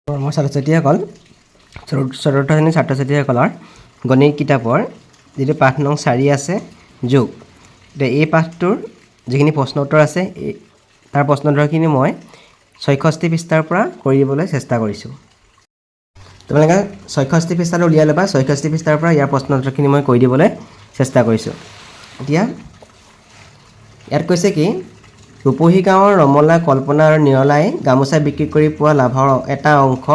মই ছাত্ৰ-ছাত্ৰীসকল চতুৰ্থ শ্ৰেণীৰ ছাত্ৰ-ছাত্ৰীসকলৰ গণিত কিতাপৰ যিটো পাঠ নং 4 আছে যোগ, এতিয়া এই পাঠটোৰ যিখিনি প্ৰশ্ন উত্তৰ আছে তাৰ প্ৰশ্ন উত্তৰখিনি মই 66 পৃষ্ঠাৰ পৰা কৰি দিবলৈ চেষ্টা কৰিছোঁ। তোমালোকে 66 পৃষ্ঠাটো উলিয়াই ল'বা। 66 পৃষ্ঠাৰ পৰা ইয়াৰ প্ৰশ্ন উত্তৰখিনি মই কৰি দিবলৈ চেষ্টা কৰিছোঁ। এতিয়া ইয়াত কৈছে কি, ৰূপহী গাঁৱৰ ৰমলা, কল্পনা আৰু নিৰলাই গামোচা বিক্ৰী কৰি পোৱা লাভৰ এটা অংশ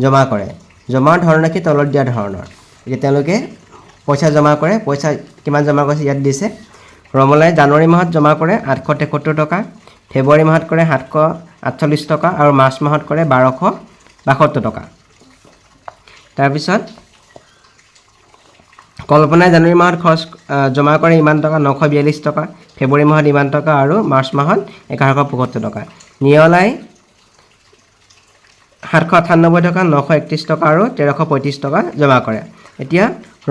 জমা কৰে। জমাৰ ধৰণৰাশি তলত দিয়া ধৰণৰ। এতিয়া তেওঁলোকে পইচা জমা কৰে। পইচা কিমান জমা কৰিছে ইয়াত দিছে। ৰমলাই জানুৱাৰী মাহত জমা কৰে 873 টকা, ফেব্ৰুৱাৰী মাহত কৰে 748 টকা আৰু মাৰ্চ মাহত কৰে 1272 টকা। তাৰপিছত কল্পনাই জানুৱাৰী মাহত জমা কৰে ইমান টকা 942 টকা, ফেব্ৰুৱাৰী মাহত ইমান টকা আৰু মাৰ্চ মাহত 1175 টকা। নিৰলাই 798 টকা, 931 টকা আৰু 1335 টকা জমা কৰে। এতিয়া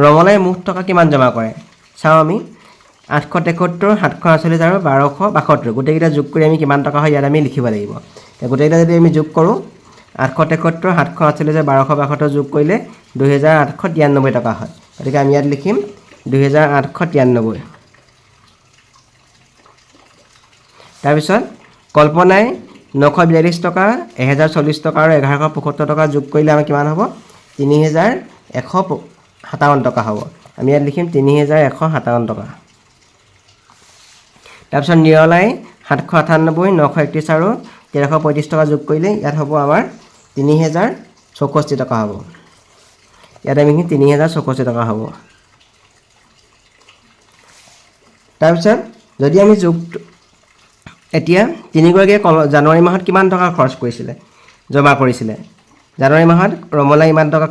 ৰমলাই মুঠ টকা কিমান জমা কৰে চাওঁ আমি। 873, 748 আৰু 1272 গোটেইকেইটা যোগ কৰি আমি কিমান টকা হয় ইয়াত আমি লিখিব লাগিব। গোটেইকেইটা যদি আমি যোগ কৰোঁ 873, 748 আৰু 1272 যোগ কৰিলে 2893 টকা হয়। গতিকে আমি ইয়াত লিখিম 2893। তাৰপিছত কল্পনাই 942 টকা, 1040 টকা আৰু 1175 টকা যোগ কৰিলে আমাৰ কিমান হ'ব? 3157 টকা হ'ব। আমি ইয়াত লিখিম 3157 টকা। তাৰপিছত নিৰলাই 798, 931 আৰু 1335 টকা যোগ কৰিলে ইয়াত হ'ব আমাৰ 3064 টকা হ'ব। ইয়াত আমি লিখিম 3064 টকা হ'ব। তাৰপিছত যদি আমি এতিয়া তিনিগৰাকীয়ে জানুৱাৰী মাহত কিমান টকা খৰচ কৰিছিলে, জমা কৰিছিলে। জানুৱাৰী মাহত ৰমলাই ইমান টকা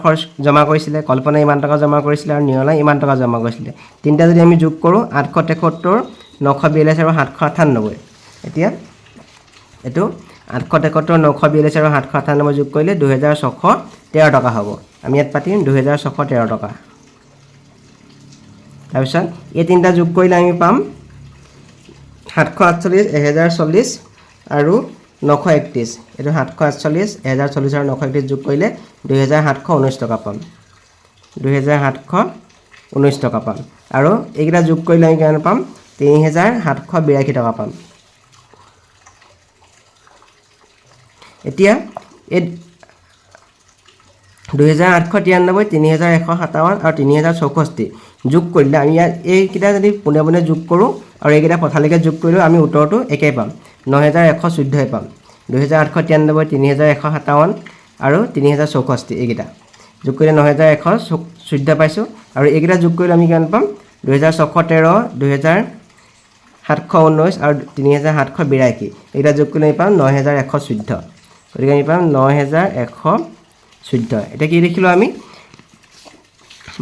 জমা কৰিছিলে, কল্পনাই ইমান টকা জমা কৰিছিলে আৰু নিৰলাই ইমান টকা জমা কৰিছিলে। তিনিটা যদি আমি যোগ কৰোঁ 873, 942 আৰু 798। এতিয়া এইটো 873, 942 আৰু 798 যোগ কৰিলে 2613 টকা হ'ব। আমি ইয়াত পাতিম 2613 টকা। তাৰপিছত এই তিনিটা যোগ কৰিলে আমি পাম 748, 1040 আৰু 931। এইটো 748, 1040 আৰু 931 যোগ কৰিলে 2719 টকা পাম। 2719 টকা পাম। আৰু এইকেইটা যোগ কৰিলে আমি কিমান পাম? 3782 টকা পাম। এতিয়া এই 2893, 3157 আৰু 3064 যোগ কৰিলে আমি ইয়াত এইকেইটা যদি পোনে পোনে যোগ কৰোঁ আৰু এইকেইটা পথালিকৈ যোগ কৰিলেও আমি উত্তৰটো একেই পাম, 9114 পাম। 2893, 3157 আৰু 3064 এইকেইটা যোগ কৰিলে 9114 পাইছোঁ। আৰু এইকেইটা যোগ কৰিলে আমি কিমান পাম? 2613, 2719 আৰু 3782। এইকেইটা যোগ কৰিলে আমি পাম 9114। গতিকে আমি পাম 9114। এতিয়া কি লিখিলোঁ আমি?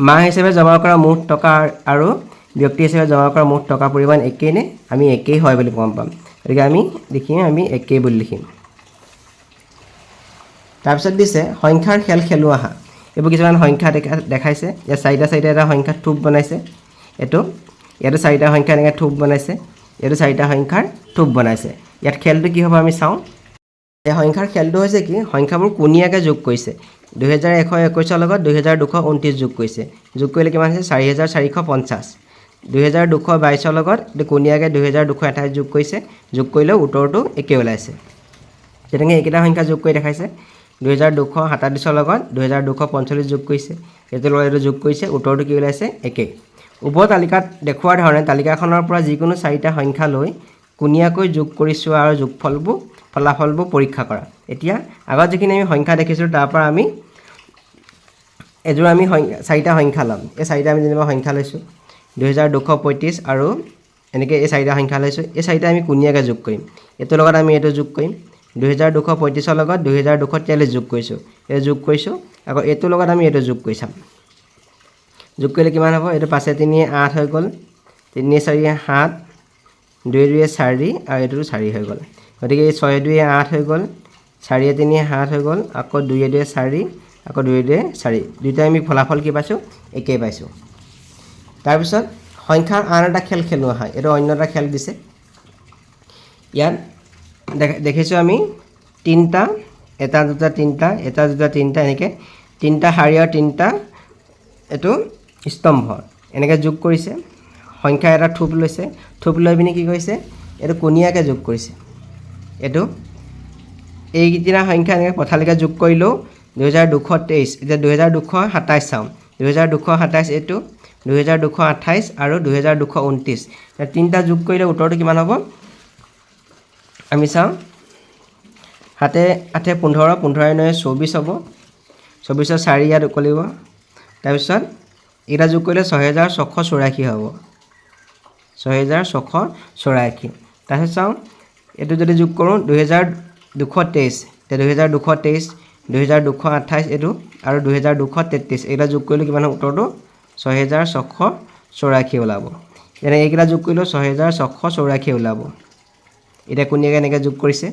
মাহ হিচাপে জমা কৰা মুঠ টকা আৰু ব্যক্তি হিচাপে জমা কৰা মুঠ টকাৰ পৰিমাণ একেই নে? আমি একেই হয় বুলি গম পাম। গতিকে আমি একেই বুলি লিখিম। তাৰপিছত দিছে সংখ্যাৰ খেল খেলো আহা। এইবোৰ কিছুমান সংখ্যা দেখাইছে। ইয়াত চাৰিটা এটা সংখ্যাৰ থোপ বনাইছে। ইয়াতো 4টা সংখ্যা এনেকৈ থোপ বনাইছে। এইটো 4টা সংখ্যাৰ থোপ বনাইছে। ইয়াত খেলটো কি হ'ব আমি চাওঁ। এই সংখ্যাৰ খেলটো হৈছে কি, সংখ্যাবোৰ কোণীয়াকৈ যোগ কৰিছে। 2121 লগত 2229 যোগ কৰিছে। যোগ কৰিলে কিমান হৈছে? 4450। 2222 লগত কোণীয়াকৈ 2228 যোগ কৰিছে। যোগ কৰিলেও উত্তৰটো একেই ওলাইছে। তেনেকৈ এইকেইটা সংখ্যা যোগ কৰি দেখাইছে। 2237 লগত 2245 যোগ কৰিছে। এইটো লগত এইটো যোগ কৰিছে। উত্তৰটো কি ওলাইছে? একেই। ওপৰৰ তালিকাত দেখুওৱাৰ ধৰণে তালিকাখনৰ পৰা যিকোনো 4টা সংখ্যা লৈ কোণীয়াকৈ যোগ কৰি চোৱা আৰু ফলাফলবোৰ পৰীক্ষা কৰা। এতিয়া আগত যিখিনি আমি সংখ্যা দেখিছিলোঁ তাৰ পৰা আমি 4টা সংখ্যা ল'ম। এই 4টা আমি যেনিবা সংখ্যা লৈছোঁ 2235 আৰু এনেকৈ এই 4টা সংখ্যা লৈছোঁ। এই 4টা আমি কোণীয়াকৈ যোগ কৰিম। এইটোৰ লগত আমি এইটো যোগ কৰিম। 2235 লগত 2243 যোগ কৰিছোঁ। এইটো যোগ কৰিছোঁ। আকৌ এইটোৰ লগত আমি এইটো যোগ কৰি চাম। যোগ কৰিলে কিমান হ'ব? এইটো 5 3 8 হৈ গ'ল, 3 4 7, 2 2 4 আৰু এইটোতো 4 হৈ গ'ল। গতিকে এই 6 2 8 হৈ গ'ল, 4 3 7 হৈ গ'ল, আকৌ 2 2 4, আকৌ 2 2 4। দুয়োটাই আমি ফলাফল কি পাইছোঁ? একেই পাইছোঁ। তাৰপিছত সংখ্যাৰ আন এটা খেল খেলো আহা। এইটো অন্য এটা খেল দিছে। ইয়াত দেখিছোঁ আমি 3টা এটা দুটা তিনিটা এটা দুটা তিনিটা এনেকৈ তিনিটা শাৰী আৰু তিনিটা এইটো স্তম্ভ এনেকৈ যোগ কৰিছে সংখ্যা এটা থোপ লৈছে থোপ লৈ পিনি কি কৰিছে এইটো কোণীয়াকৈ যোগ কৰিছে এইটো এইকেইটা সংখ্যা এনেকৈ পথালিকা যোগ কৰিলেও 2223 এতিয়া 2227 চাওঁ 2227 এইটো 2228 আৰু 2229 তিনিটা যোগ কৰিলে উত্তৰটো কিমান হ'ব আমি চাওঁ 7 8 15 15 9 24 হ'ব 24 4 ইয়াত উকলিব তাৰপিছত এইটা যোগ কৰিলে 6684 হ'ব 6684 তাৰপিছত চাওঁ এইটো যদি যোগ কৰোঁ 2223 2223 2228 এইটো আৰু 2233 এইটা যোগ কৰিলে কিমান হ'ব উত্তৰটো 6684 ওলাব যেনে এইকেইটা যোগ কৰিলেও 6684 ওলাব এতিয়া কোণীয়াকৈ এনেকৈ যোগ কৰিছে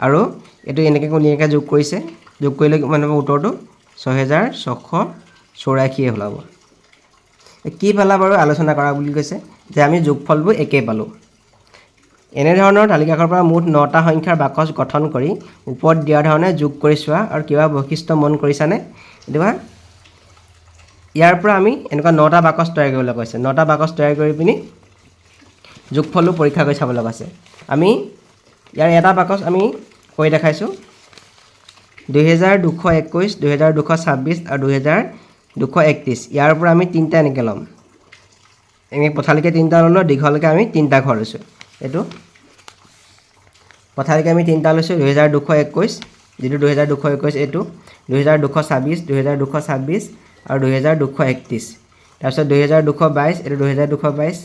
আৰু এইটো এনেকৈ কোণীয়াকৈ যোগ কৰিছে যোগ কৰিলে কিমান হ'ব উত্তৰটো 6684 ওলাব কি পালা বাৰু আলোচনা কৰা বুলি কৈছে যে আমি যোগফলবোৰ একেই পালোঁ এনেধৰণৰ তালিকাখনৰ পৰা মুঠ 9টা সংখ্যাৰ বাকচ গঠন কৰি ওপৰত দিয়া ধৰণে যোগ কৰি চোৱা আৰু কিবা বৈশিষ্ট্য মন কৰিছানে এতিয়া ইয়াৰ পৰা আমি এনেকুৱা 9টা বাকচ তৈয়াৰ কৰিবলৈ কৈছে 9টা বাকচ তৈয়াৰ কৰি পিনি যোগফলটো পৰীক্ষা কৰি চাব লগা আছে আমি ইয়াৰ এটা বাকচ আমি কৰি দেখাইছোঁ 2221 2226 আৰু 2231 ইয়াৰ পৰা আমি তিনিটা এনেকৈ ল'ম এনেকৈ পথালিকৈ তিনিটা ল'লোঁ দীঘলকৈ আমি তিনিটা ঘৰ লৈছোঁ এইটো পথালিকৈ আমি তিনিটা লৈছোঁ 2221 যিটো 2221 এইটো 2226 2226 আৰু 2231 তাৰপিছত 2222 এইটো 2222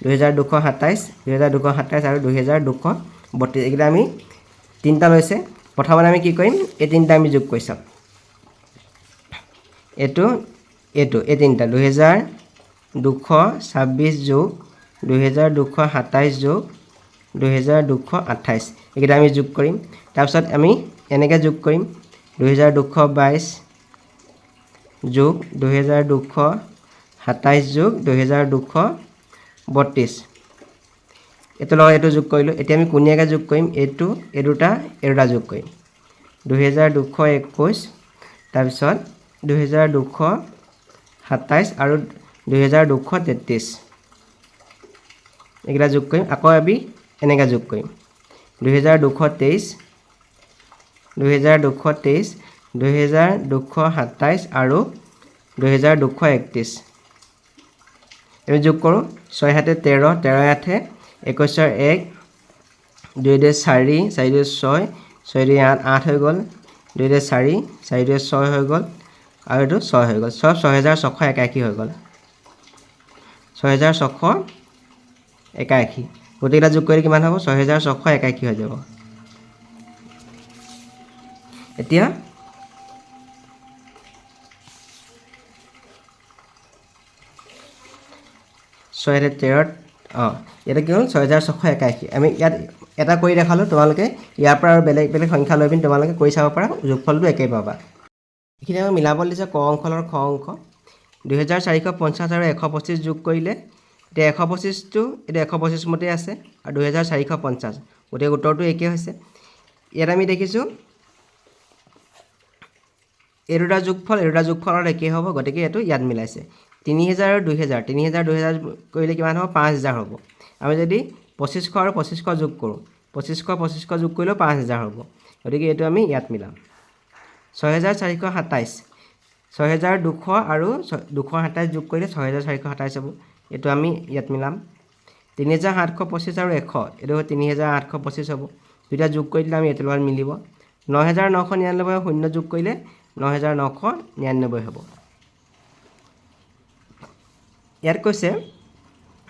2227 2227 আৰু 2232 এইকেইটা আমি তিনিটা লৈছে প্ৰথমতে আমি কি কৰিম এই তিনিটা আমি যোগ কৰি চাম এইটো এই তিনিটা 2226 যোগ 2227 যোগ 2228 এইকেইটা আমি যোগ কৰিম তাৰপিছত আমি এনেকৈ যোগ কৰিম 2222 যোগ 2227 যোগ 2232 এইটো লগত এইটো যোগ কৰিলোঁ এতিয়া আমি কোণীয়াকৈ যোগ কৰিম এইটো এই দুটা যোগ কৰিম 2221 তাৰপিছত 2227 আৰু 2233 এইকেইটা যোগ কৰিম আকৌ আমি এনেকৈ যোগ কৰিম 2223 2227 আৰু 2231 আমি যোগ কৰোঁ 6 7 13 13 8 21 1 2 2 4 4 2 6 6 2 8 8 হৈ গ'ল 2 2 4 4 2 6 হৈ গ'ল আৰু এইটো 6 হৈ গ'ল চব 6681 হৈ গ'ল 6681 গোটেইকেইটা যোগ কৰিলে কিমান হ'ব 6681 হৈ যাব এতিয়া 6 13 এটা কি হ'ল 6681 আমি ইয়াত এটা কৰি দেখালোঁ তোমালোকে ইয়াৰ পৰা আৰু বেলেগ বেলেগ সংখ্যা লৈ পিনি তোমালোকে কৰি চাব পাৰা যোগফলটো একেই পাবা এইখিনি আমি মিলাব দিছে ক অংশ আৰু খ অংশ 2450 আৰু 125 যোগ কৰিলে এতিয়া 125টো এতিয়া 125 মতে আছে আৰু 2450 গোটেই উত্তৰটো একেই হৈছে ইয়াত আমি দেখিছোঁ এই দুটা যোগফলৰ একেই হ'ব গতিকে এইটো ইয়াত মিলাইছে 3000 আৰু 2000 2000 কৰিলে কিমান হ'ব 5000 হ'ব আমি যদি 2500 আৰু 2500 যোগ কৰোঁ 2500 যোগ কৰিলেও 5000 হ'ব গতিকে এইটো আমি ইয়াত মিলাম 6427 6200 আৰু 227 যোগ কৰিলে 6427 হ'ব এইটো আমি ইয়াত মিলাম 3725 আৰু 100 এইটো 3825 হ'ব দুটা যোগ কৰি দিলে আমি এইটো লগত মিলিব 9999 শূন্য যোগ কৰিলে 9999 হ'ব ইয়াত কৈছে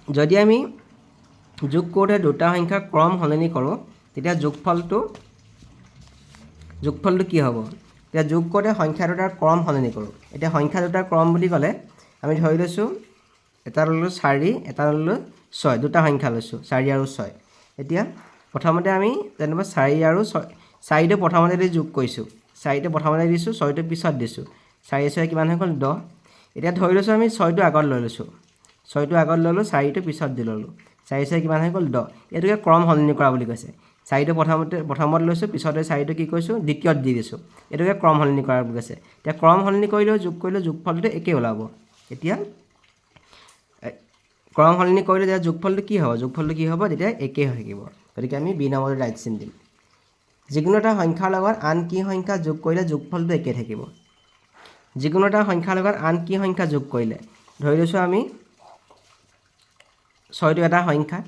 যদি আমি যোগ কৰোঁতে দুটা সংখ্যাৰ ক্ৰম সলনি কৰোঁ তেতিয়া যোগফলটো কি হ'ব এতিয়া যোগ কৰোঁতে সংখ্যা দুটাৰ ক্ৰম সলনি কৰোঁ এতিয়া সংখ্যা দুটাৰ ক্ৰম বুলি ক'লে আমি ধৰি লৈছোঁ এটা ল'লোঁ 4 এটা ল'লোঁ 6 দুটা সংখ্যা লৈছোঁ 4 আৰু 6 এতিয়া প্ৰথমতে আমি যেনিবা 4 আৰু 6 4টো প্ৰথমতে যোগ কৰিছোঁ 4টো প্ৰথমতে দিছোঁ 6টো পিছত দিছোঁ 4 6 কিমান হৈ গ'ল 10 এতিয়া ধৰি লৈছোঁ আমি 6টো আগত লৈ লৈছোঁ 4টো পিছত দি ল'লোঁ 4 6 কিমান হৈ গ'ল 10 এইটোকে ক্ৰম সলনি কৰা বুলি কৈছে চাৰিটো প্ৰথমত লৈছোঁ, পিছতে চাৰিটো কি কৰিছোঁ দ্বিতীয়ত দি দিছোঁ। এইটোকে ক্ৰম সলনি কৰা বুলি কৈছে। এতিয়া ক্ৰম সলনি কৰিলেও যোগ কৰিলেও যোগফলটো একেই ওলাব। এতিয়া ক্ৰম সলনি কৰিলে তেতিয়া যোগফলটো কি হ'ব? যোগফলটো কি হ'ব? তেতিয়া একেই হৈ থাকিব। গতিকে আমি বি নম্বৰটো ৰাইট চিন দিম। যিকোনো এটা সংখ্যাৰ লগত আন কি সংখ্যা যোগ কৰিলে যোগফলটো একেই থাকিব? যিকোনো এটা সংখ্যাৰ লগত আন কি সংখ্যা যোগ কৰিলে, ধৰি লৈছোঁ আমি 6টো এটা সংখ্যা,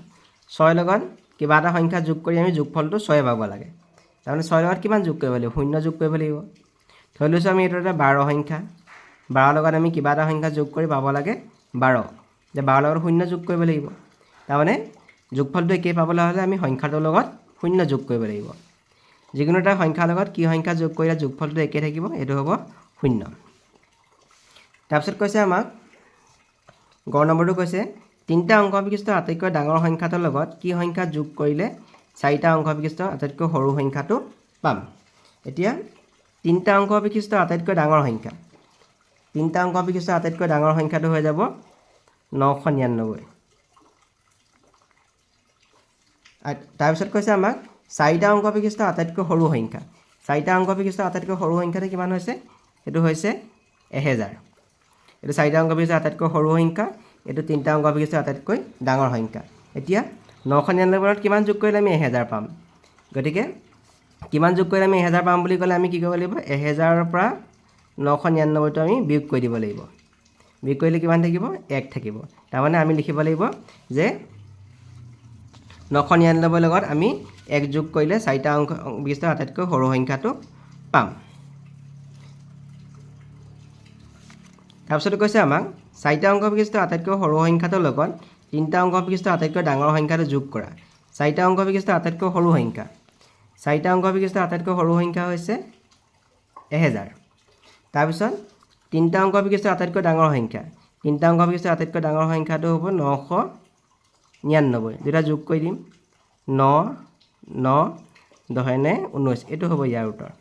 6ৰ লগত কিবা এটা সংখ্যা যোগ কৰি আমি যোগফলটো 6 পাব লাগে। তাৰমানে 6ৰ লগত কিমান যোগ কৰিব লাগিব? 0 যোগ কৰিব লাগিব। ধৰি লৈছোঁ আমি এইটো এটা 12 সংখ্যা, 12ৰ লগত আমি কিবা এটা সংখ্যা যোগ কৰি পাব লাগে 12। এতিয়া 12ৰ লগত 0 যোগ কৰিব লাগিব। তাৰমানে যোগফলটো একেই পাবলৈ হ'লে আমি সংখ্যাটোৰ লগত 0 যোগ কৰিব লাগিব। যিকোনো এটা সংখ্যাৰ লগত কি সংখ্যা যোগ কৰিলে যোগফলটো একেই থাকিব? এইটো হ'ব 0। তাৰপিছত কৈছে আমাক গ নম্বৰটো কৈছে 3টা অংক বিশিষ্ট আটাইতকৈ ডাঙৰ সংখ্যাটোৰ লগত কি সংখ্যা যোগ কৰিলে 4টা অংক বিশিষ্ট আটাইতকৈ সৰু সংখ্যাটো পাম। এতিয়া 3টা অংক বিশিষ্ট আটাইতকৈ ডাঙৰ সংখ্যা, 3টা অংক বিশিষ্ট আটাইতকৈ ডাঙৰ সংখ্যাটো হৈ যাব 999। তাৰপিছত কৈছে আমাক 4টা অংক বিশিষ্ট আটাইতকৈ সৰু সংখ্যা, 4টা অংক বিশিষ্ট আটাইতকৈ সৰু সংখ্যাটো কিমান হৈছে? এইটো হৈছে 1000। এইটো 4টা অংক বিশিষ্ট আটাইতকৈ সৰু সংখ্যা, এইটো 3টা অংক বিশিষ্ট আটাইতকৈ ডাঙৰ সংখ্যা। এতিয়া 999ত কিমান যোগ কৰিলে আমি 1000 পাম? গতিকে কিমান যোগ কৰিলে আমি 1000 পাম বুলি ক'লে আমি কি কৰিব লাগিব? 1000ৰ পৰা 999টো আমি বিয়োগ কৰি দিব লাগিব। বিয়োগ কৰিলে কিমান থাকিব? 1 থাকিব। তাৰমানে আমি লিখিব লাগিব যে 999ৰ লগত আমি 1 যোগ কৰিলে 4টা অংক বিশিষ্ট আটাইতকৈ সৰু সংখ্যাটো পাম। তাৰপিছত কৈছে আমাক 4টা অংক বিশিষ্ট আটাইতকৈ সৰু সংখ্যাটোৰ লগত 3টা অংক বিশিষ্ট আটাইতকৈ ডাঙৰ সংখ্যাটো যোগ কৰা। 4টা অংক বিশিষ্ট আটাইতকৈ সৰু সংখ্যা, 4টা অংক বিশিষ্ট আটাইতকৈ সৰু সংখ্যা হৈছে 1000। তাৰপিছত 3টা অংক বিশিষ্ট আটাইতকৈ ডাঙৰ সংখ্যা, 3টা অংক বিশিষ্ট আটাইতকৈ ডাঙৰ সংখ্যাটো হ'ব 999। দুটা যোগ কৰি দিম, 9, 9, 10 নে 19, এইটো হ'ব ইয়াৰ উত্তৰ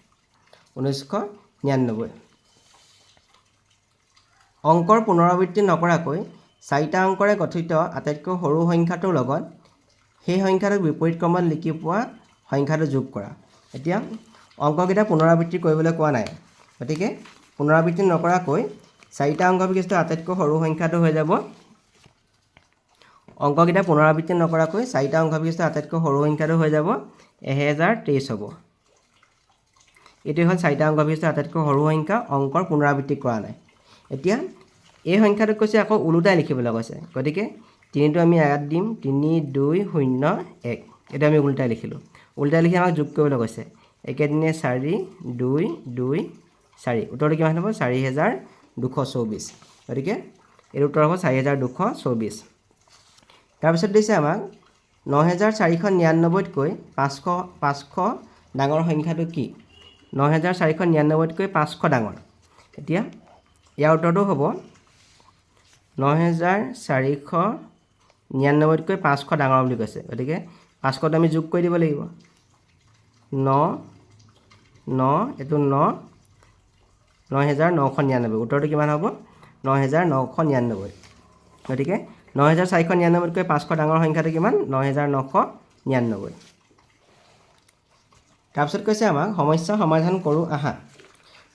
1999। অংকৰ পুনৰাবৃত্তি নকৰাকৈ 4টা অংকৰে গঠিত আটাইতকৈ সৰু সংখ্যাটোৰ লগত সেই সংখ্যাটোক বিপৰীত ক্ৰমত লিখি পোৱা সংখ্যাটো যোগ কৰা। এতিয়া অংককেইটা পুনৰাবৃত্তি কৰিবলৈ কোৱা নাই, গতিকে পুনৰাবৃত্তি নকৰাকৈ 4টা অংক বিশিষ্ট আটাইতকৈ সৰু সংখ্যাটো হৈ যাব, অংককেইটা পুনৰাবৃত্তি নকৰাকৈ 4টা অংক বিশিষ্ট আটাইতকৈ সৰু সংখ্যাটো হৈ যাব 1023 হ'ব। এইটো হ'ল 4টা অংক বিশিষ্ট আটাইতকৈ সৰু সংখ্যা, অংকৰ পুনৰাবৃত্তি কৰা নাই। এতিয়া এই সংখ্যাটোক কৈছে আকৌ ওলোটাই লিখিবলৈ কৈছে, গতিকে 3টো আমি ইয়াত দিম, 3, 2, 0, 1। এইটো আমি ওলোটাই লিখিলোঁ। ওলোটাই লিখি আমাক যোগ কৰিবলৈ কৈছে, 1 3 4, 2 2 4। উত্তৰটো কিমান হ'ব? 4224। গতিকে এইটো উত্তৰ হ'ব 4224। তাৰপিছত দিছে আমাক 9499তকৈ 500 ডাঙৰ সংখ্যাটো কি? 9499তকৈ 500 ডাঙৰ। এতিয়া ইয়াৰ উত্তৰটো হ'ব 9499তকৈ 500 ডাঙৰ বুলি কৈছে, গতিকে 500টো আমি যোগ কৰি দিব লাগিব। 9, 9, এইটো 9, 9999। উত্তৰটো কিমান হ'ব? 9999। গতিকে 9499তকৈ 500 ডাঙৰ সংখ্যাটো কিমান? 9999। তাৰপিছত কৈছে আমাক সমস্যা সমাধান কৰোঁ আহা।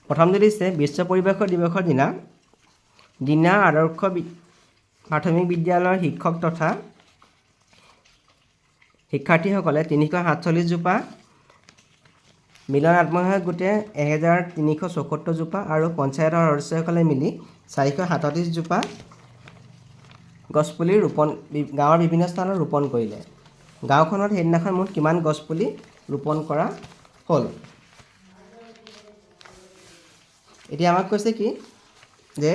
প্ৰথমটো দিছে বিশ্ব পৰিৱেশ দিৱসৰ দিনা আদৰ্শ প্ৰাথমিক বিদ্যালয়ৰ শিক্ষক তথা শিক্ষাৰ্থীসকলে 347 জোপা, মিলন আত্মসহায়ক গোটে 1374 জোপা আৰু পঞ্চায়তৰ সদস্যসকলে মিলি 437 জোপা গছপুলি গাঁৱৰ বিভিন্ন স্থানত ৰোপণ কৰিলে। গাঁওখনত সেইদিনাখন মুঠ কিমান গছপুলি ৰোপণ কৰা হ'ল? এতিয়া আমাক কৈছে কি যে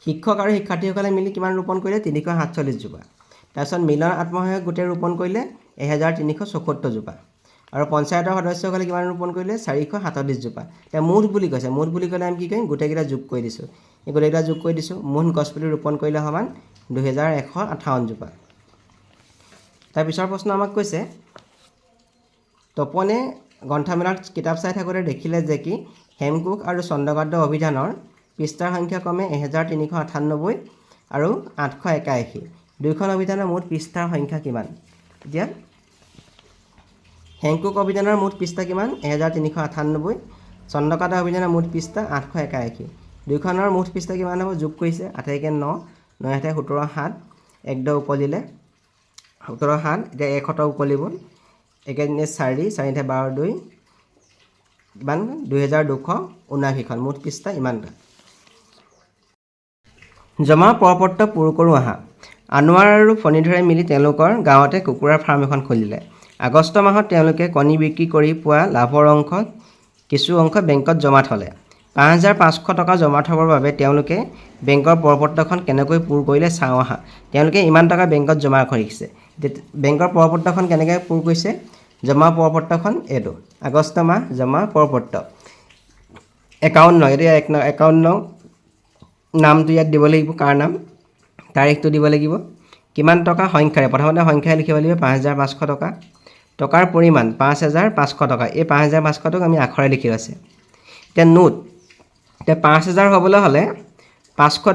শিক্ষক আৰু শিক্ষাৰ্থীসকলে মিলি কিমান ৰোপণ কৰিলে? 347 জোপা। তাৰপিছত মিলন আত্মসহায়ক গোটে ৰোপণ কৰিলে 1374 জোপা আৰু পঞ্চায়তৰ সদস্যসকলে কিমান ৰোপণ কৰিলে? 437 জোপা। এতিয়া মুঠ বুলি কৈছে, মুঠ বুলি ক'লে আমি কি কৰিম? গোটেইকেইটা যোগ কৰি দিছোঁ, এই গোটেইকেইটা যোগ কৰি দিছোঁ। মুঠ গছপুলি ৰোপণ কৰিলে সমান 2158 জোপা। তাৰপিছৰ প্ৰশ্ন আমাক কৈছে তপনে গ্ৰন্থমেলাত কিতাপ চাই থাকোঁতে দেখিলে যে কি হেমকোষ আৰু চন্দ্ৰকান্ত অভিধানৰ পৃষ্ঠাৰ সংখ্যা ক্ৰমে 1398 আৰু 881। দুয়োখন অভিধানৰ মুঠ পৃষ্ঠাৰ সংখ্যা কিমান? এতিয়া হেংকুক অভিযানৰ মুঠ পৃষ্ঠা কিমান 1398 চন্দ্ৰকান্ত অভিযানৰ মুঠ পৃষ্ঠা 881 দুইখনৰ মুঠ পৃষ্ঠা কিমান হ'ব যোগ কৰিছে 8 × 9 9 × 17 7 একদম উকলিলে 17 7 এতিয়া 100 উকলিব 1 × 4 4 × 12 2 কিমান 2279খন মুঠ পৃষ্ঠা ইমানটা জমা পৰপত্ৰ পূৰ কৰোঁ আহা আনোৱাৰ আৰু ফণীধৰে মিলি তেওঁলোকৰ গাঁৱতে কুকুৰাৰ ফাৰ্ম এখন খুলিলে আগষ্ট মাহত তেওঁলোকে কণী বিক্ৰী কৰি পোৱা লাভৰ অংশ কিছু অংশ বেংকত জমা থ'লে 5500 টকা জমা থ'বৰ বাবে তেওঁলোকে বেংকৰ পৰপত্ৰখন কেনেকৈ পূৰ কৰিলে চাওঁ আহা তেওঁলোকে ইমান টকা বেংকত জমা কৰিছে বেংকৰ পৰপত্ৰখন কেনেকৈ পূৰ কৰিছে জমা পৰপত্ৰখন এইটো আগষ্ট মাহ জমা পৰপত্ৰ 51 এতিয়া 51 নামটো ইয়াত দিব লাগিব কাৰ নাম তাৰিখটো দিব লাগিব কিমান টকা সংখ্যাৰে প্ৰথমতে সংখ্যাৰে লিখিব লাগিব 5500 টকা টকাৰ পৰিমাণ 5500 টকা এই 5500 টকা আমি আখৰে লিখি আছে এতিয়া নোট এতিয়া 5000 হ'বলৈ হ'লে 500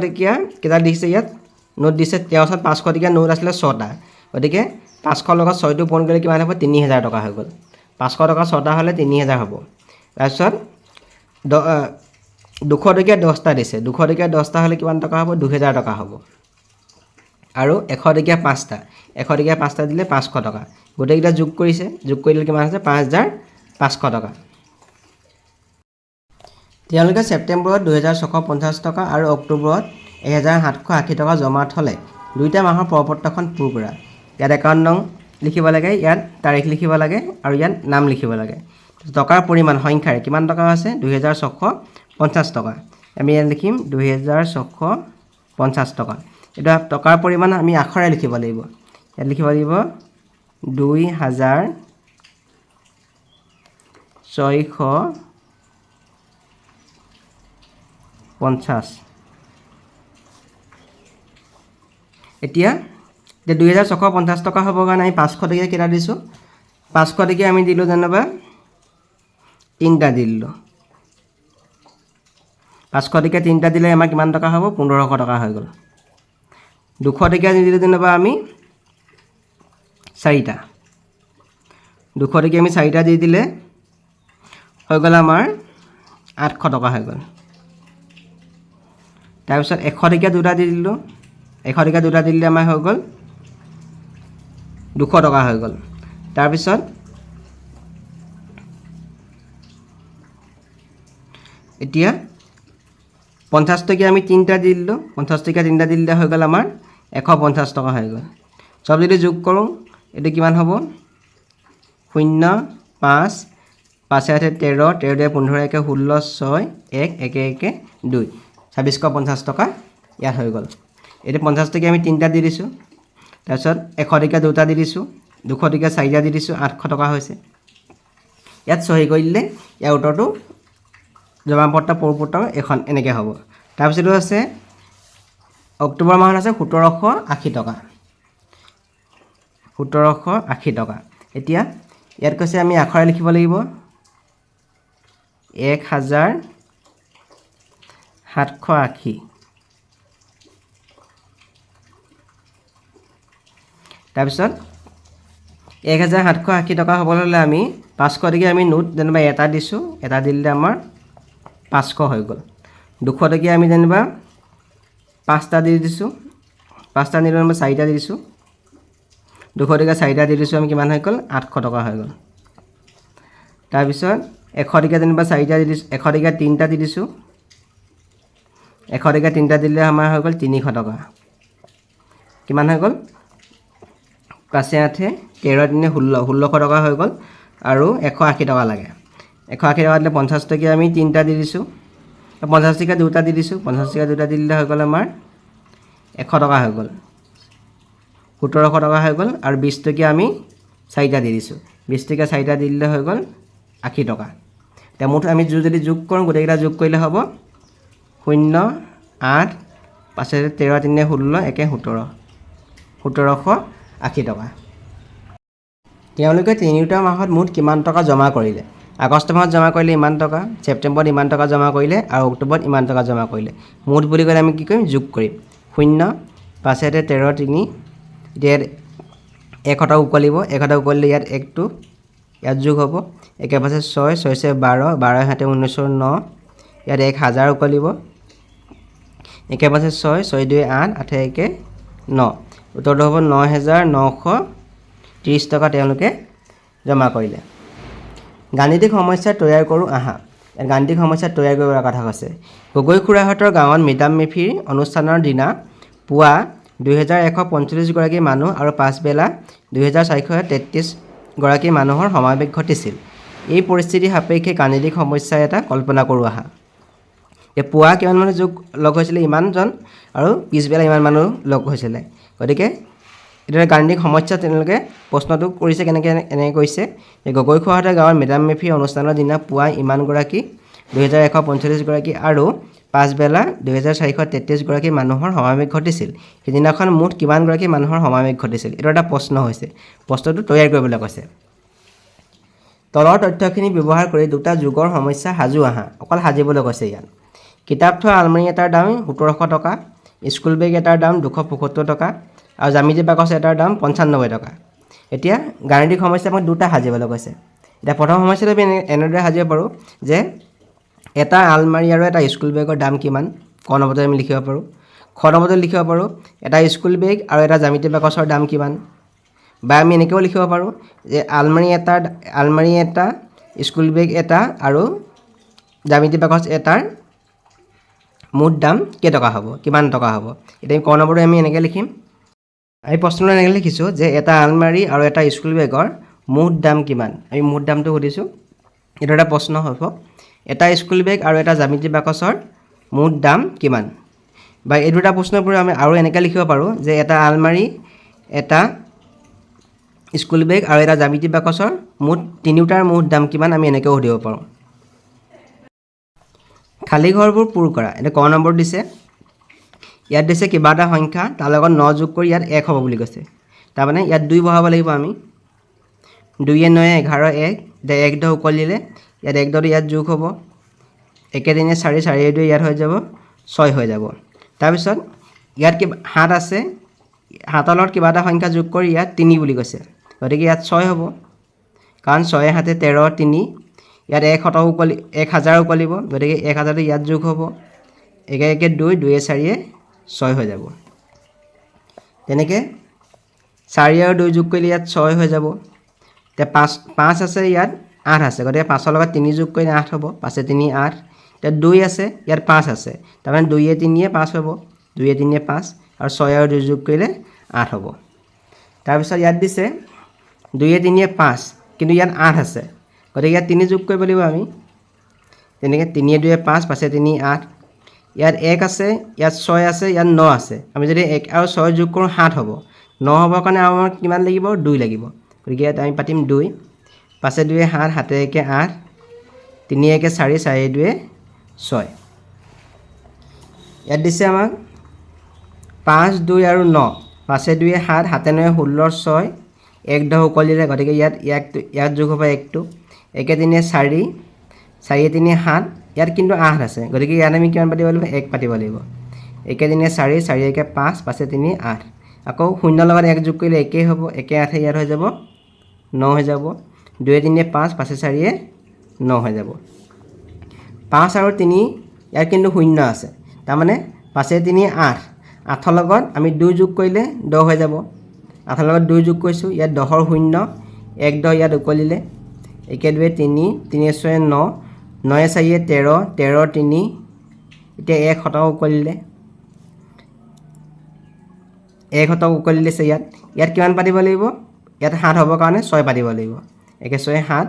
টকীয়া কেইটা দিছে ইয়াত নোট দিছে তেওঁৰ ওচৰত 500 টকীয়া নোট আছিলে 6টা গতিকে 500 লগত 6টো পূৰণ কৰিলে কিমান হ'ব 3000 টকা হৈ গ'ল 500 টকা 6টা হ'লে 3000 হ'ব তাৰপিছত 200 টকীয়া 10টা দিছে 200 টকীয়া 10টা হ'লে কিমান টকা হ'ব 2000 টকা হ'ব আৰু 100 টকীয়া 5টা 100 টকীয়া 5টা দিলে 500 টকা গোটেইকেইটা যোগ কৰিছে যোগ কৰিলে কিমান হৈছে 5500 টকা তেওঁলোকে ছেপ্টেম্বৰত 2650 টকা আৰু অক্টোবৰত 1780 টকা জমা থ'লে দুইটা মাহৰ পৰপত্ৰখন পূৰ কৰা ইয়াত একাউণ্ট নং লিখিব লাগে ইয়াত তাৰিখ লিখিব লাগে আৰু ইয়াত নাম লিখিব লাগে টকাৰ পৰিমাণ সংখ্যাৰে কিমান টকা আছে 2650 টকা আমি ইয়াত লিখিম 2650 টকা এটা টকাৰ পৰিমাণ আমি আখৰে লিখিব লাগিব ইয়াত লিখিব লাগিব 2650 এতিয়া 2650 টকা হ'ব কাৰণে আমি 500 টকীয়া কেইটা দিছোঁ 500 টকীয়া আমি দিলোঁ যেনিবা 3টা দিলোঁ 500 টকীয়া 3টা দিলে আমাৰ কিমান টকা হ'ব 1500 টকা হৈ গ'ল 200 টকীয়া দিলোঁ যেনিবা আমি 4টা 200 টকীয়া আমি 4টা দি দিলে হৈ গ'ল আমাৰ 800 টকা হৈ গ'ল তাৰপিছত 100 টকীয়া 2টা দি দিলোঁ 100 টকীয়া 2টা দিলে আমাৰ হৈ গ'ল 200 টকা হৈ গ'ল তাৰপিছত এতিয়া 50 টকীয়া আমি 3টা দি দিলোঁ 50 টকীয়া 3টা দিলে হৈ গ'ল আমাৰ 150 টকা হৈ গ'ল সব যদি যোগ কৰোঁ এইটো কিমান হ'ব 0 5 5 8 13 13 15 1 16 6 1 1 1 2 2650 টকা ইয়াত হৈ গ'ল এইটো 50 টকীয়া আমি 3টা দি দিছোঁ তাৰপিছত 100 টকীয়া 2টা দি দিছোঁ 200 টকীয়া 4টা দি দিছোঁ 800 টকা হৈছে ইয়াত চহী কৰি দিলে ইয়াৰ উত্তৰটো জমাপত্ৰ পৰপত্ৰ এখন এনেকৈ হ'ব তাৰপিছত আছে অক্টোবৰ মাহত আছে 1780 টকা 1780 টকা এতিয়া ইয়াত কৈছে আমি আখৰে লিখিব লাগিব 1780 তাৰপিছত 1780 টকা হ'বলৈ হ'লে আমি 500 টকীয়া আমি নোট যেনিবা এটা দিছোঁ এটা দিলে আমাৰ 500 হৈ গ'ল 200 টকীয়া আমি যেনিবা 5টা দি দিছোঁ 5টা নিলে আমি 4টা দি দিছোঁ 200 টকীয়া 4টা দি দিছোঁ আমি কিমান হৈ গ'ল 800 টকা হৈ গ'ল তাৰপিছত 100 টকীয়া যেনিবা 4টা দি দিছোঁ 100 টকীয়া 3টা দি দিছোঁ 100 টকীয়া 3টা দিলে আমাৰ হৈ গ'ল 300 টকা কিমান হৈ গ'ল 5 8 13 3 16 1600 টকা হৈ গ'ল আৰু 180 টকা লাগে 180 টকা দিলে 50 টকীয়া আমি 3টা দি দিছোঁ 50 টকীয়া 2টা দি দিছোঁ 50 টকীয়া 2টা দিলে হৈ গ'ল আমাৰ 100 টকা হৈ গ'ল 1700 টকা হৈ গ'ল আৰু 20 টকীয়া আমি 4টা দি দিছোঁ 20 টকীয়া 4টা দিলে হৈ গ'ল 80 টকা এতিয়া মুঠ আমি যদি যোগ কৰোঁ গোটেইকেইটা যোগ কৰিলে হ'ব 0 8 5 13 3 16 1 17 1780 টকা তেওঁলোকে তিনিটা মাহত মুঠ কিমান টকা জমা কৰিলে আগষ্ট মাহত জমা কৰিলে ইমান টকা ছেপ্টেম্বৰত ইমান টকা জমা কৰিলে আৰু অক্টোবৰত ইমান টকা জমা কৰিলে মুঠ বুলি ক'লে আমি কি কৰিম যোগ কৰিম 0 5 13 3 এতিয়া ইয়াত 1 শতাংশ উকলিব 1 শতাংশ উকলিলে ইয়াত 1টো ইয়াত যোগ হ'ব 1 পাছে 6 6 6 12 12 হাতে 19 9 ইয়াত 1000 উকলিব 1 পাছে 6 6 2 8 8 1 9 উত্তৰটো হ'ব 9930 টকা তেওঁলোকে জমা কৰিলে। গাণিতিক সমস্যা তৈয়াৰ কৰোঁ আহা। গাণিতিক সমস্যা তৈয়াৰ কৰিবৰ কথা কৈছে। গগৈ খুৰাহঁতৰ গাঁৱত মিডাম মেফিৰ অনুষ্ঠানৰ দিনা পুৱা 2145 গৰাকী মানুহ আৰু পাছবেলা 2433 গৰাকী মানুহৰ সমাৱেশ ঘটিছিল। এই পৰিস্থিতি সাপেক্ষে গাণিতিক সমস্যা এটা কল্পনা কৰোঁ আহা। পুৱা কিমান মানুহ লগ হৈছিলে ইমানজন আৰু পিছবেলা ইমান মানুহ লগ হৈছিলে। গতিকে এইটো গাণিতিক সমস্যা তেওঁলোকে প্ৰশ্নটো কৰিছে কেনেকৈ এনেকৈ কৈছে যে গগৈ খুৰাহঁতৰ গাঁৱৰ মেডাম মেফিৰ অনুষ্ঠানৰ দিনা পুৱা ইমানগৰাকী 2145 গৰাকী আৰু পাছবেলা 2433 গৰাকী মানুহৰ সমাৱেশ ঘটিছিল। সিদিনাখন মুঠ কিমানগৰাকী মানুহৰ সমাৱেশ ঘটিছিল এইটো এটা প্ৰশ্ন হৈছে। প্ৰশ্নটো তৈয়াৰ কৰিবলৈ কৈছে। তলৰ তথ্যখিনি ব্যৱহাৰ কৰি দুটা যোগৰ সমস্যা সাজু আহা। অকল সাজিবলৈ কৈছে ইয়াত। কিতাপ থোৱা আলমাৰি এটাৰ দাম 1700 টকা, স্কুল বেগ এটাৰ দাম 275 টকা আৰু জ্যামিতি বাকচ এটাৰ দাম 95 টকা। এতিয়া গাণিতিক সমস্যা আমাক দুটা সাজিবলৈ কৈছে। এতিয়া প্ৰথম সমস্যাটো আমি এনেদৰে সাজিব পাৰোঁ যে এটা আলমাৰি আৰু এটা স্কুল বেগৰ দাম কিমান ক নম্বৰতে আমি লিখিব পাৰোঁ। খ নম্বৰতে লিখিব পাৰোঁ এটা স্কুল বেগ আৰু এটা জ্যামিতি বাকচৰ দাম কিমান। বা আমি এনেকৈও লিখিব পাৰোঁ যে আলমাৰি এটা স্কুল বেগ এটা আৰু জ্যামিতি বাকচ এটাৰ মুঠ দাম কেইটকা হ'ব কিমান টকা হ'ব। এতিয়া ক নম্বৰটো আমি এনেকৈ লিখিম। আমি প্ৰশ্নটো এনেকৈ লিখিছোঁ যে এটা আলমাৰি আৰু এটা স্কুল বেগৰ মুঠ দাম কিমান। আমি মুঠ দামটো সুধিছোঁ। এইটো এটা প্ৰশ্ন হ'ব। এটা স্কুল বেগ আৰু এটা জ্যামিতি বাকচৰ মুঠ দাম কিমান। বা এই দুটা প্ৰশ্নৰ পৰা আমি আৰু এনেকৈ লিখিব পাৰোঁ যে এটা আলমাৰি এটা স্কুল বেগ আৰু এটা জ্যামিতি বাকচৰ তিনিওটাৰ মুঠ দাম কিমান আমি এনেকৈও সুধিব পাৰোঁ। খালী ঘৰবোৰ পূৰ কৰা। এতিয়া ক নম্বৰ দিছে। ইয়াত দিছে কিবা এটা সংখ্যা তাৰ লগত 9 যোগ কৰি ইয়াত 1 হ'ব বুলি কৈছে। তাৰমানে ইয়াত 2 বহাব লাগিব আমি। 2 9 11 1 এতিয়া 1 10 উকলিলে ইয়াত 1 10 ইয়াত যোগ হ'ব। 1 3 4 4 2 ইয়াত হৈ যাব 6 হৈ যাব। তাৰপিছত ইয়াত 7 আছে 7ৰ লগত কিবা এটা সংখ্যা যোগ কৰি ইয়াত 3 বুলি কৈছে। গতিকে ইয়াত 6 হ'ব কাৰণ 6 7 13 3 ইয়াত 1000 উকলিব। গতিকে 1000টো ইয়াত যোগ হ'ব। 1 1 2 2 4 6 হৈ যাব। তেনেকৈ 4 আৰু 2 যোগ কৰিলে ইয়াত 6 হৈ যাব। এতিয়া 5 আছে ইয়াত 8 আছে। গতিকে 5ৰ লগত 3 যোগ কৰিলে 8 হ'ব। 5 3 8 এতিয়া 2 আছে ইয়াত 5 আছে। তাৰমানে 2 3 5 হ'ব। 2 3 5 আৰু 6 আৰু 2 যোগ কৰিলে 8 হ'ব। তাৰপিছত ইয়াত দিছে 2 3 5 কিন্তু ইয়াত 8 আছে। গতিকে ইয়াত 3 যোগ কৰিব লাগিব আমি। তেনেকৈ 3 2 5 5 3 8 ইয়াত 1 আছে ইয়াত 6 আছে ইয়াত 9 আছে। আমি যদি 1 আৰু 6 যোগ কৰোঁ 7 হ'ব। 9 হ'বৰ কাৰণে আমাৰ কিমান লাগিব 2 লাগিব। গতিকে ইয়াত আমি পাতিম 2 5 2 7 7 1 8 3 1 4 4 2 6। ইয়াত দিছে আমাক 5 2 আৰু 9 5 2 7 7 9 16 6 1 10 উকলিলে। গতিকে ইয়াত যোগ হ'ব 1টো 1 3 4 4 3 7 ইয়াত কিন্তু 8 আছে। গতিকে ইয়াত আমি কিমান পাতিব লাগিব 1 পাতিব লাগিব। 1 3 4 4 1 5 5 3 8 আকৌ 0 লগত 1 যোগ কৰিলে 1 হ'ব। 1 8 ইয়াত হৈ যাব 9 হৈ যাব। 2 3 5 5 4 9 হৈ যাব। 5 আৰু 3 ইয়াত কিন্তু 0 আছে। তাৰমানে 5 3 8 8ৰ লগত আমি 2 যোগ কৰিলে 10 হৈ যাব। 8ৰ লগত 2 যোগ কৰিছোঁ ইয়াত 10ৰ 0 1 10 ইয়াত উকলিলে 1 2 3 3 6 9 9 4 13 13 3 এতিয়া 1 শতাংশ উকলিলে 1 শতাংশ উকলিছে। ইয়াত কিমান পাতিব লাগিব ইয়াত 7 হ'বৰ কাৰণে 6 পাতিব লাগিব। 1 6 7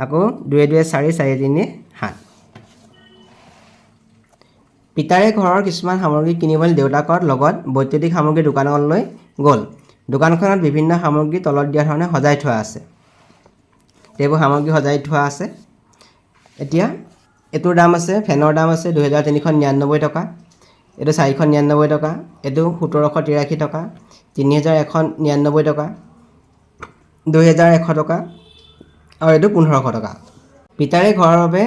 আকৌ 2 2 4 4 3 7। পিতাৰে ঘৰৰ কিছুমান সামগ্ৰী কিনিবলৈ দেউতাকৰ লগত বৈদ্যুতিক সামগ্ৰীৰ দোকানলৈ গ'ল। দোকানখনত বিভিন্ন সামগ্ৰী তলত দিয়া ধৰণে সজাই থোৱা আছে। এইবোৰ সামগ্ৰী সজাই থোৱা আছে। এতিয়া এইটোৰ দাম আছে ফেনৰ দাম আছে 2399 টকা। এইটো 499 টকা। এইটো 1783 টকা। 3199 টকা। 2100 টকা আৰু এইটো 1500 টকা। পিতাৰে ঘৰৰ বাবে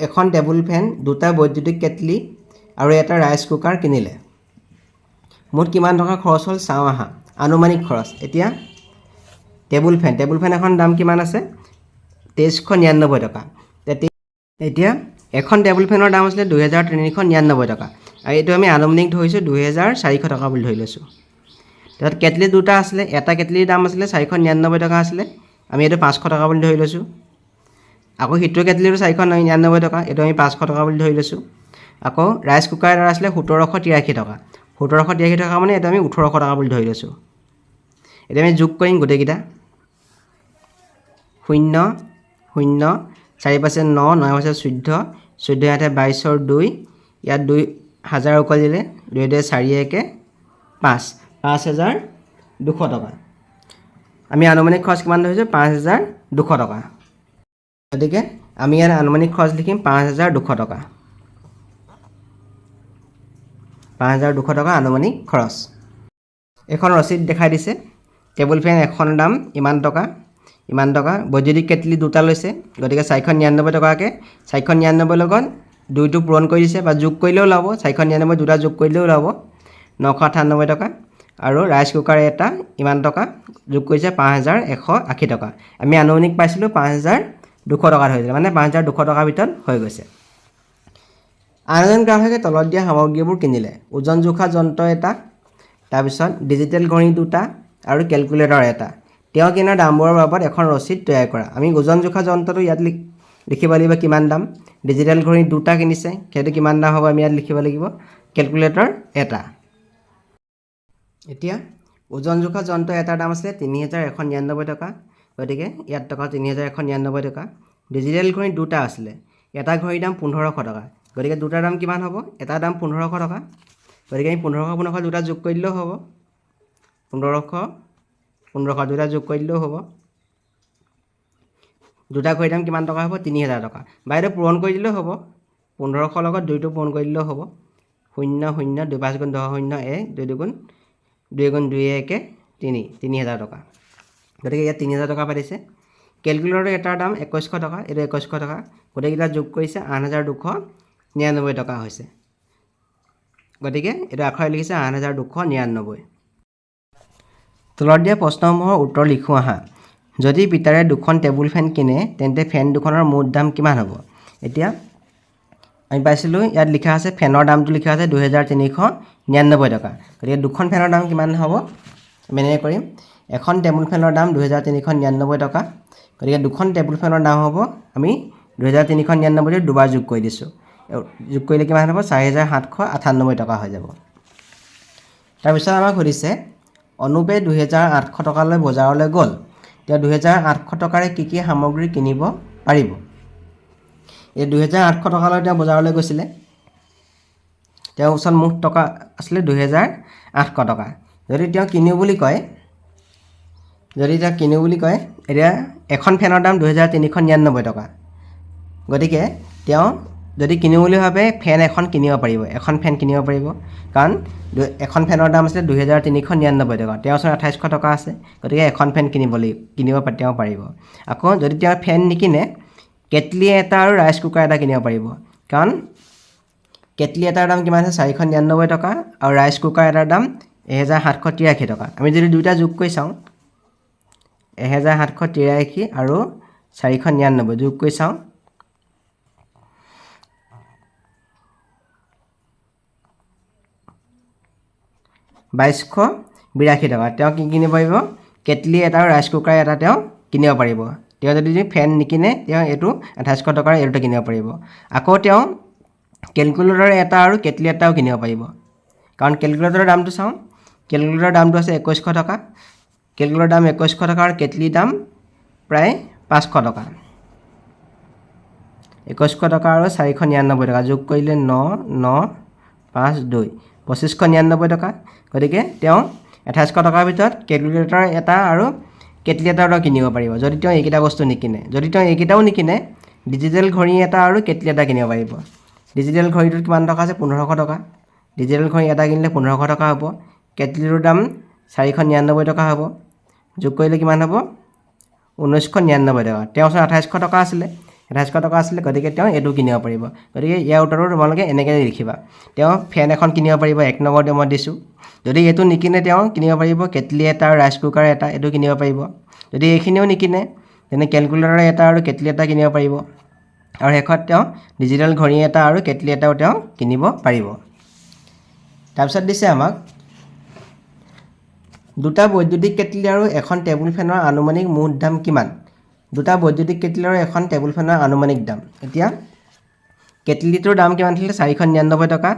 এখন টেবুল ফেন, 2টা বৈদ্যুতিক কেটলি আৰু এটা ৰাইচ কুকাৰ কিনিলে। মুঠ কিমান টকা খৰচ হ'ল চাওঁ আহা। আনুমানিক খৰচ এতিয়া টেবুল ফেন এখন দাম কিমান আছে 2399 টকা এতিয়া এখন টেবুল ফেনৰ দাম আছিলে 2399 টকা আৰু এইটো আমি আনুমানিক ধৰিছোঁ 2400 টকা বুলি ধৰি লৈছোঁ তাৰপিছত কেটলি দুটা আছিলে এটা কেটলিৰ দাম আছিলে 499 টকা আছিলে আমি এইটো 500 টকা বুলি ধৰি লৈছোঁ আকৌ হিটৰ কেটলিটো 499 টকা এইটো আমি 500 টকা বুলি ধৰি লৈছোঁ আকৌ ৰাইচ কুকাৰ এটা আছিলে 1783 টকা 1783 টকা মানে এইটো আমি 1800 টকা বুলি ধৰি লৈছোঁ এতিয়া আমি যোগ কৰিম গোটেইকেইটা 0 0 4 5 9 9 5 14 14 8 22 2 ইয়াত 2000 উকল দিলে 2 2 4 1 5 5200 টকা আমি আনুমানিক খৰচ কিমান ধৰিছোঁ 5200 টকা গতিকে আমি ইয়াত আনুমানিক খৰচ লিখিম 5200 টকা 5200 টকা আনুমানিক খৰচ এখন ৰচিদ দেখাই দিছে টেবুল ফেন এখন দাম ইমান টকা বৈদ্যুতিক কেটলি দুটা লৈছে গতিকে 499 টকাকৈ 499 লগত দুইটো পূৰণ কৰি দিছে বা যোগ কৰিলেও ওলাব 499 দুটা যোগ কৰিলেও ওলাব 998 টকা আৰু ৰাইচ কুকাৰ এটা ইমান টকা যোগ কৰিছে 5180 টকা আমি আনুমানিক পাইছিলোঁ 5200 টকাত হৈছিলে মানে 5200 টকাৰ ভিতৰত হৈ গৈছে আন এজন গ্ৰাহকে তলত দিয়া সামগ্ৰীবোৰ কিনিলে ওজন জোখা যন্ত্ৰ এটা তাৰপিছত ডিজিটেল ঘড়ী দুটা আৰু কেলকুলেটৰ এটা তেওঁ কিনা দামবোৰৰ বাবদ এখন ৰচিদ তৈয়াৰ কৰা আমি ওজন জোখা যন্ত্ৰটো ইয়াত লিখিব লাগিব কিমান দাম ডিজিটেল ঘড়ী দুটা কিনিছে সেইটো কিমান দাম হ'ব আমি ইয়াত লিখিব লাগিব কেলকুলেটৰ এটা এতিয়া ওজন জোখা যন্ত্ৰ এটাৰ দাম আছিলে 3199 টকা গতিকে ইয়াত টকা 3199 টকা ডিজিটেল ঘড়ী দুটা আছিলে এটা ঘড়ীৰ দাম 1500 টকা গতিকে দুটাৰ দাম কিমান হ'ব এটা দাম 1500 টকা গতিকে আমি 1500 দুটা যোগ কৰি দিলেও হ'ব 1500 দুটা যোগ কৰি দিলেও হ'ব দুটা ঘড়ীৰ দাম কিমান টকা হ'ব 3000 টকা বাইদেউ পূৰণ কৰি দিলেও হ'ব 1500 লগত দুইটো পূৰণ কৰি দিলেও হ'ব 0 0 2 5 গুণ 10 0 1 2 2 গুণ 2 গুণ 2 1 3 3000 টকা গতিকে ইয়াত 3000 টকা পাইছে কেলকুলেটৰ এটাৰ দাম 2100 টকা এইটো 2100 টকা গোটেইকেইটা যোগ কৰিছে 8299 টকা হৈছে গতিকে এইটো আখৰে লিখিছে 8299 তলত দিয়া প্ৰশ্নসমূহৰ উত্তৰ লিখোঁ আহা যদি পিতাৰে দুখন টেবুল ফেন কিনে তেন্তে ফেন দুখনৰ মুঠ দাম কিমান হ'ব এতিয়া আমি পাইছিলোঁ ইয়াত লিখা আছে ফেনৰ দামটো লিখা আছে 2399 টকা গতিকে দুখন ফেনৰ দাম কিমান হ'ব আমি এনেকৈ কৰিম এখন টেবুল ফেনৰ দাম 2399 টকা গতিকে দুখন টেবুল ফেনৰ দাম হ'ব আমি 2399 দুবাৰ যোগ কৰি দিছোঁ যোগ কৰিলে কিমান হ'ব 4798 টকা হৈ যাব তাৰপিছত আমাক সুধিছে অনুপে 2800 টকালৈ বজাৰলৈ গ'ল তেওঁ 2800 টকাৰে কি কি সামগ্ৰী কিনিব পাৰিব এই 2800 টকালৈ তেওঁ বজাৰলৈ গৈছিলে তেওঁৰ ওচৰত মুঠ টকা আছিলে 2800 টকা যদি তেওঁ কিনো বুলি কয় এতিয়া এখন ফেনৰ দাম 2399 টকা গতিকে তেওঁ যদি কিনো বুলি ভাবে ফেন এখন কিনিব পাৰিব এখন ফেন কিনিব পাৰিব কাৰণ এখন ফেনৰ দাম আছিলে 2399 টকা তেওঁৰ ওচৰত 2800 টকা আছে গতিকে এখন ফেন কিনিব তেওঁ পাৰিব আকৌ যদি তেওঁ ফেন নিকিনে কেটলি এটা আৰু ৰাইচ কুকাৰ এটা কিনিব পাৰিব কাৰণ কেটলি এটাৰ দাম কিমান আছে 499 টকা আৰু ৰাইচ কুকাৰ এটাৰ দাম 1783 টকা আমি যদি দুইটা যোগ কৰি চাওঁ 1783 আৰু 499 যোগ কৰি চাওঁ 2282 টকা তেওঁ কি কিনিব পাৰিব কেটলি এটা আৰু ৰাইচ কুকাৰ এটা তেওঁ কিনিব পাৰিব তেওঁ যদি ফেন নিকিনে তেওঁ এইটো 2800 টকাৰ এইটো কিনিব পাৰিব আকৌ তেওঁ কেলকুলেটৰ এটা আৰু কেটলি এটাও কিনিব পাৰিব কাৰণ কেলকুলেটৰৰ দামটো চাওঁ কেলকুলেটৰৰ দামটো আছে 2100 টকা কেলকুলেটৰৰ দাম 2100 টকা আৰু কেটলিৰ দাম প্ৰায় 500 টকা 2100 টকা আৰু 499 টকা যোগ কৰিলে 9952 2599 টকা গতিকে তেওঁ 2800 টকাৰ ভিতৰত কেলকুলেটৰ এটা আৰু কেটলি এটাও কিনিব পাৰিব যদি তেওঁ এইকেইটা বস্তু নিকিনে যদি তেওঁ এইকেইটাও নিকিনে ডিজিটেল ঘড়ী এটা আৰু কেটলি এটা কিনিব পাৰিব ডিজিটেল ঘড়ীটোত কিমান টকা আছে 1500 টকা ডিজিটেল ঘড়ী এটা কিনিলে 1500 টকা হ'ব কেটলিটোৰ দাম 499 টকা হ'ব যোগ কৰিলে কিমান হ'ব 1999 টকা তেওঁৰ ওচৰত 2800 টকা আছিলে 2800 টকা আছিলে গতিকে তেওঁ এইটো কিনিব পাৰিব গতিকে ইয়াৰ উত্তৰটো তোমালোকে এনেকৈ লিখিবা তেওঁ ফেন এখন কিনিব পাৰিব 1 নম্বৰতে মই দিছোঁ যদি এইটো নিকিনে তেওঁ কিনিব পাৰিব কেটলি এটা আৰু ৰাইচ কুকাৰ এটা, এইটো কিনিব পাৰিব। যদি এইখিনিও নিকিনে তেনে কেলকুলেটৰ এটা আৰু কেটলি এটা কিনিব পাৰিব। আৰু শেষত তেওঁ ডিজিটেল ঘড়ী এটা আৰু কেটলি এটাও তেওঁ কিনিব পাৰিব। তাৰপিছত দিছে আমাক দুটা বৈদ্যুতিক কেটলি আৰু এখন টেবুল ফেনৰ আনুমানিক মুঠ দাম কিমান? দুটা বৈদ্যুতিক কেটলি আৰু এখন টেবুল ফেনৰ আনুমানিক দাম। এতিয়া কেটলিটোৰ দাম কিমান আছিলে 499 টকা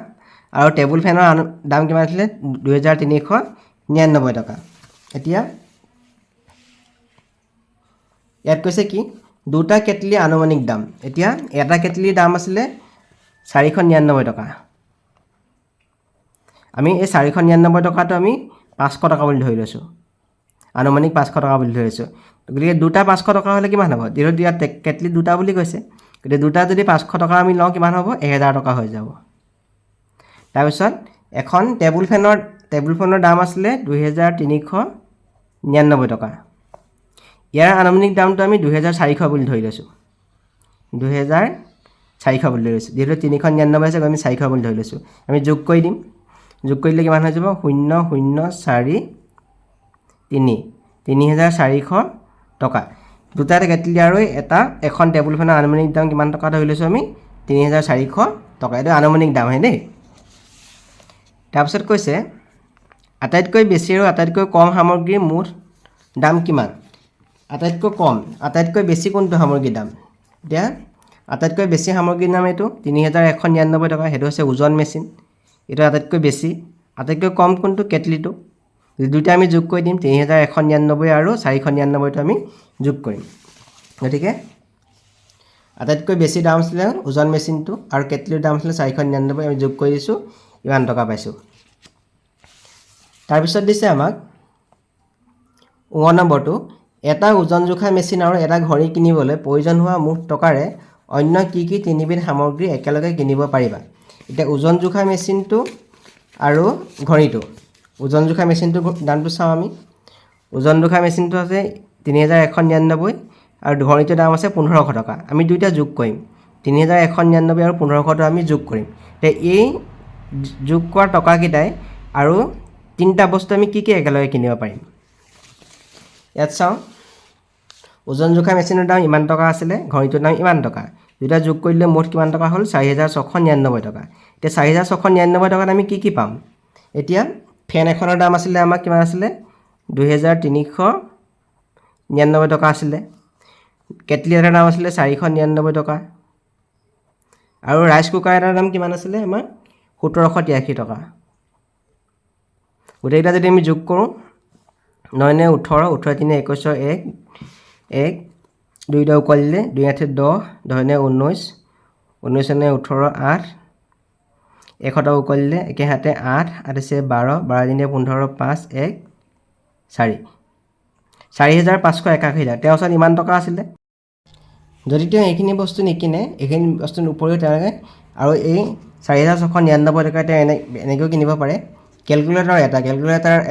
আৰু টেবুল ফেনৰ দাম কিমান আছিলে 2399 টকা। এতিয়া ইয়াত কৈছে কি দুটা কেটলি আনুমানিক দাম। এতিয়া এটা কেটলিৰ দাম আছিলে 499 টকা। আমি এই 499 টকাটো আমি 500 টকা বুলি ধৰি লৈছোঁ, আনুমানিক 500 টকা বুলি ধৰিছোঁ। গতিকে দুটা 500 টকা হ'লে কিমান হ'ব? যিহেতু ইয়াত কেটলি দুটা বুলি কৈছে, গতিকে দুটা যদি 500 টকা আমি লওঁ কিমান হ'ব? 1000 টকা হৈ যাব। তাৰপিছত এখন টেবুল ফেনৰ দাম আছিলে 2399 টকা। ইয়াৰ আনুমানিক দামটো আমি 2400 বুলি ধৰি লৈছোঁ, 2400 বুলি ধৰি লৈছোঁ। যিহেতু 399 আছে আমি 400 বুলি ধৰি লৈছোঁ। আমি যোগ কৰি দিম, যোগ কৰিলে কিমান হৈ যাব? 0043 3400 টকা। দুটা কেটলি আৰু এখন টেবুল ফেনৰ আনুমানিক দাম কিমান টকা ধৰি লৈছোঁ আমি? 3400 টকা। এইটো আনুমানিক দাম হয় দেই। তাৰপিছত কৈছে আটাইতকৈ বেছি আৰু আটাইতকৈ কম সামগ্ৰীৰ মুঠ দাম কিমান? আটাইতকৈ বেছি কোনটো সামগ্ৰীৰ দাম? এতিয়া আটাইতকৈ বেছি সামগ্ৰীৰ দাম এইটো 3199 টকা, সেইটো হৈছে ওজন মেচিন, এইটো আটাইতকৈ বেছি। আটাইতকৈ কম কোনটো? কেটলিটো। দুইটা আমি যোগ কৰি দিম, 3199 আৰু 499টো আমি যোগ কৰিম। গতিকে আটাইতকৈ বেছি দাম আছিলে ওজন মেচিনটো আৰু কেটলিৰ দাম আছিলে 499, আমি যোগ কৰি দিছোঁ, ইমান টকা পাইছোঁ। তাৰপিছত দিছে আমাক 9 নম্বৰটো এটা ওজন জোখা মেচিন আৰু এটা ঘড়ী কিনিবলৈ প্ৰয়োজন হোৱা মুঠ টকাৰে অন্য কি কি তিনিবিধ সামগ্ৰী একেলগে কিনিব পাৰিবা? এতিয়া ওজন জোখা মেচিনটো আৰু ঘড়ীটো, ওজন জোখা মেচিনটোৰ দামটো চাওঁ আমি। ওজন জোখা মেচিনটো আছে 3199 আৰু ঘড়ীটোৰ দাম আছে 1500 টকা। আমি দুইটা যোগ কৰিম, 3199 আৰু 1500টো আমি যোগ কৰিম। এতিয়া এই যোগ কৰা টকাকেইটাই আৰু তিনিটা বস্তু আমি কি কি একেলগে কিনিব পাৰিম? ইয়াত চাওঁ, ওজন জোখা মেচিনৰ দাম ইমান টকা আছিলে, ঘড়ীটোৰ দাম ইমান টকা, দুটা যোগ কৰিলে মুঠ কিমান টকা হ'ল? 4699 টকা। এতিয়া 4699 টকাত আমি কি কি পাম? এতিয়া ফেন এখনৰ দাম আছিলে আমাক কিমান আছিলে? 2399 টকা আছিলে। কেটলি এটাৰ দাম আছিলে 499 টকা আৰু ৰাইচ কুকাৰ এটাৰ দাম কিমান আছিলে আমাৰ? 1783 টকা। গোটেইকেইটা যদি আমি যোগ কৰোঁ, 9 নে 18, 18 3 21, 1 দুইটা উকলিলে 2 8 10, 10 নে 19, 19 নে 18, 8 100টা উকলিলে 1 7 8, 8 12, 12 3 15, 5 1 4, 4581 তেওঁৰ ওচৰত ইমান টকা আছিলে। যদি তেওঁ এইখিনি বস্তু নিকিনে, এইখিনি বস্তুৰ উপৰিও তেওঁলোকে আৰু এই 4699 টকা তেওঁ এনেকৈও কিনিব পাৰে। কেলকুলেটৰ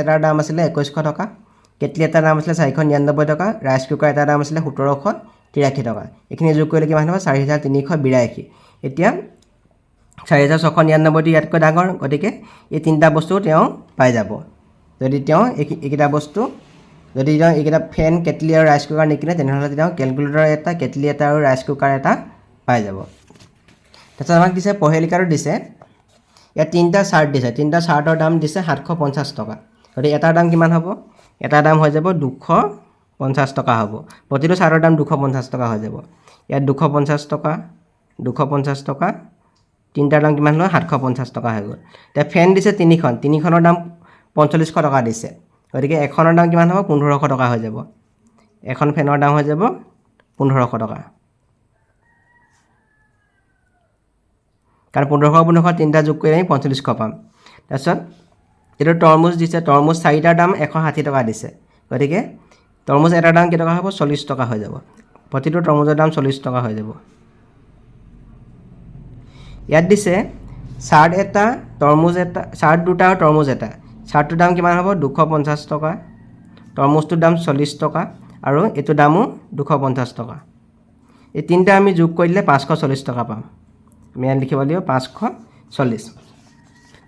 এটাৰ দাম আছিলে 2100 টকা, কেটলি এটাৰ দাম আছিলে 499 টকা, ৰাইচ কুকাৰ এটাৰ দাম আছিলে 1783 টকা। এইখিনি যোগ কৰিলে কিমান হ'ব? 4382। এতিয়া 4699টো ইয়াতকৈ ডাঙৰ, গতিকে এই তিনিটা বস্তু তেওঁ পাই যাব। যদি তেওঁ এইকেইটা ফেন, কেটলি আৰু ৰাইচ কুকাৰ নিকিনে, তেনেহ'লে তেওঁ কেলকুলেটৰ এটা, কেটলি এটা আৰু ৰাইচ কুকাৰ এটা পাই যাব। তাৰপিছত আমাক দিছে পহেলিকাটো দিছে, ইয়াত তিনিটা চাৰ্ট দিছে, তিনিটা চাৰ্টৰ দাম দিছে 750 টকা। গতিকে এটাৰ দাম কিমান হ'ব? এটাৰ দাম হৈ যাব 250 টকা হ'ব। প্ৰতিটো চাৰ্টৰ দাম 250 টকা হৈ যাব। ইয়াত 250 টকা, 250 টকা, তিনিটাৰ দাম কিমান হ'ল? 750 টকা হৈ গ'ল। এতিয়া ফেন দিছে তিনিখনৰ দাম 4500 টকা দিছে, গতিকে এখনৰ দাম কিমান হ'ব? 1500 টকা হৈ যাব। এখন ফেনৰ দাম হৈ যাব 1500 টকা, কাৰণ 1500 তিনিটা যোগ কৰি আমি 4500 পাম। তাৰপিছত এইটো তৰমুজ দিছে, তৰমুজ 4টাৰ দাম 160 টকা দিছে, গতিকে তৰমুজ এটাৰ দাম কেইটকা হ'ব? 40 টকা হৈ যাব। প্ৰতিটো তৰমুজৰ দাম 40 টকা হৈ যাব। ইয়াত দিছে চাৰ্ট দুটা আৰু তৰমুজ এটা, চাৰ্টটোৰ দাম কিমান হ'ব? 250 টকা, তৰমুজটোৰ দাম 40 টকা আৰু এইটোৰ দামো 250 টকা। এই তিনিটা আমি যোগ কৰিলে 540 টকা পাম। আমি ইয়াত লিখিব লাগিব 540।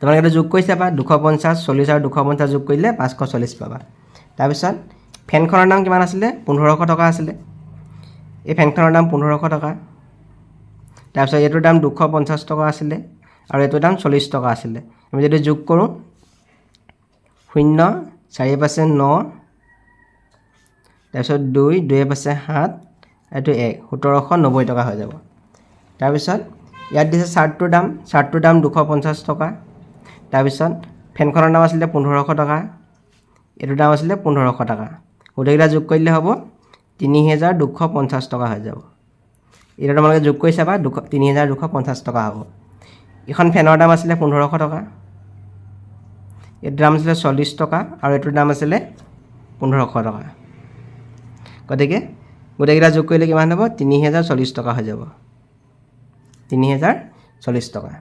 তোমালোকে এটা যোগ কৰি চাবা 250 40 আৰু 250 যোগ কৰিলে 540 পাবা তাৰপিছত ফেনখনৰ দাম কিমান আছিলে 1500 টকা আছিলে এই ফেনখনৰ দাম 1500 টকা তাৰপিছত এইটোৰ দাম 250 টকা আছিলে আৰু এইটোৰ দাম 40 টকা আছিলে আমি যদি যোগ কৰোঁ 0 4 পাঁচে 9 তাৰপিছত 2 2 পাঁচে 7 এইটো 1 1790 টকা হৈ যাব তাৰপিছত ইয়াত দিছে চাৰ্টটোৰ দাম 250 টকা তাৰপিছত ফেনখনৰ দাম আছিলে 1500 টকা এইটোৰ দাম আছিলে 1500 টকা গোটেইকেইটা যোগ কৰিলে হ'ব 3250 টকা হৈ যাব এটা তোমালোকে যোগ কৰি চাবা 3250 টকা হ'ব এখন ফেনৰ দাম আছিলে 1500 টকা এটাৰ দাম আছিলে 40 টকা আৰু এটাৰ দাম আছিলে 1500 টকা গতিকে গোটেইকেইটা যোগ কৰিলে কিমান হ'ব 3040 টকা হৈ যাব 3040 টকা